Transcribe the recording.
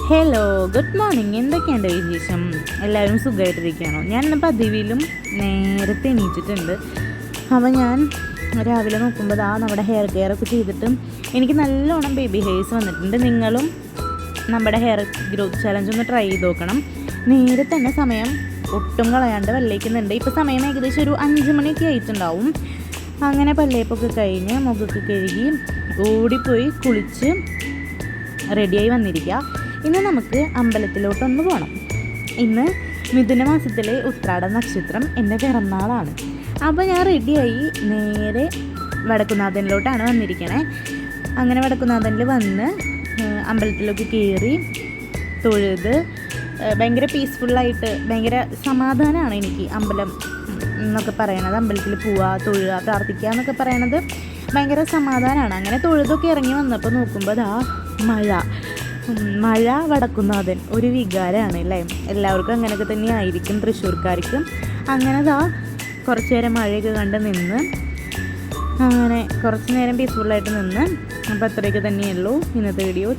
Hello, good morning. എന്തൊക്കെയുണ്ട് വിശേഷം? എല്ലാവരും സുഖമായിട്ടിരിക്കുകയാണോ? ഞാൻ പതിവിലും നേരത്തെ എണീറ്റിട്ടുണ്ട്. അപ്പോൾ ഞാൻ രാവിലെ നോക്കുമ്പോൾ നമ്മുടെ ഹെയർ കെയർ ഒക്കെ ചെയ്തിട്ട് എനിക്ക് നല്ലോണം ബേബി ഹെയർസ് വന്നിട്ടുണ്ട്. നിങ്ങളും നമ്മുടെ ഹെയർ ഗ്രോത്ത് ചലഞ്ച് ഒന്ന് ട്രൈ ചെയ്ത് നോക്കണം. നേരെ തന്നെ സമയം ഒട്ടും കളയാണ്ട് പല്ലേക്കുന്നുണ്ട്. ഇപ്പോൾ സമയം ഏകദേശം ഒരു 5 മണിയൊക്കെ ആയിട്ടുണ്ടാവും. അങ്ങനെ പല്ലേപ്പൊക്കെ കഴിഞ്ഞ് മുഖമൊക്കെ കഴുകി ഓടിപ്പോയി കുളിച്ച് റെഡിയായി വന്നിരിക്കുക. ഇന്ന് നമുക്ക് അമ്പലത്തിലോട്ടൊന്ന് പോകണം. ഇന്ന് മിഥുന മാസത്തിലെ ഉത്രാട നക്ഷത്രം എൻ്റെ പിറന്നാളാണ്. അപ്പോൾ ഞാൻ റെഡിയായി നേരെ വടക്കുന്നാഥനിലോട്ടാണ് വന്നിരിക്കണേ. അങ്ങനെ വടക്കുന്നാഥനിൽ വന്ന് അമ്പലത്തിലൊക്കെ കയറി തൊഴുത് ഭയങ്കര പീസ്ഫുള്ളായിട്ട് ഭയങ്കര സമാധാനമാണ് എനിക്ക് അമ്പലം എന്നൊക്കെ പറയണത്. അമ്പലത്തിൽ പോവുക, തൊഴുക, പ്രാർത്ഥിക്കുക എന്നൊക്കെ പറയണത് ഭയങ്കര സമാധാനമാണ്. അങ്ങനെ തൊഴുതൊക്കെ ഇറങ്ങി വന്നപ്പോൾ നോക്കുമ്പോൾ മഴ വടക്കുന്നാഥൻ ഒരു വികാരമാണ് അല്ലേ. എല്ലാവർക്കും അങ്ങനെയൊക്കെ തന്നെ ആയിരിക്കും തൃശ്ശൂർക്കാർക്ക്. അങ്ങനെ കുറച്ച് നേരം മഴയൊക്കെ കണ്ട് നിന്ന് അങ്ങനെ കുറച്ച് നേരം പീസ്ഫുള്ളായിട്ട് നിന്ന്. അപ്പോൾ അത്രയൊക്കെ തന്നെയുള്ളൂ ഇന്നത്തെ വീഡിയോ.